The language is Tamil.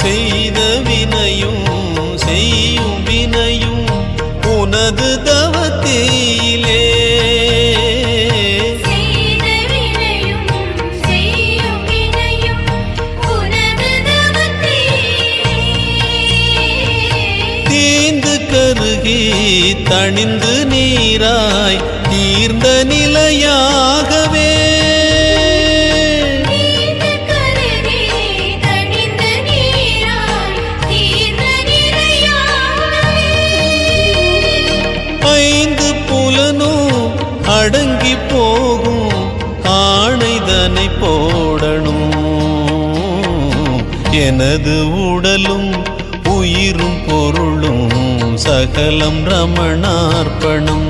செய்த வினையும் செய்யும் வினையும் உனது தவத்திலே தீந்து கருகி தணிந்து நீராய் தீர்ந்த நிலையாகவே ஐந்து புலனும் அடங்கி போகும் ஆணைதனை போடணும் எனது உடலும் உயிரும் பொருளும் சகலம் ரமணார்ப்பணம்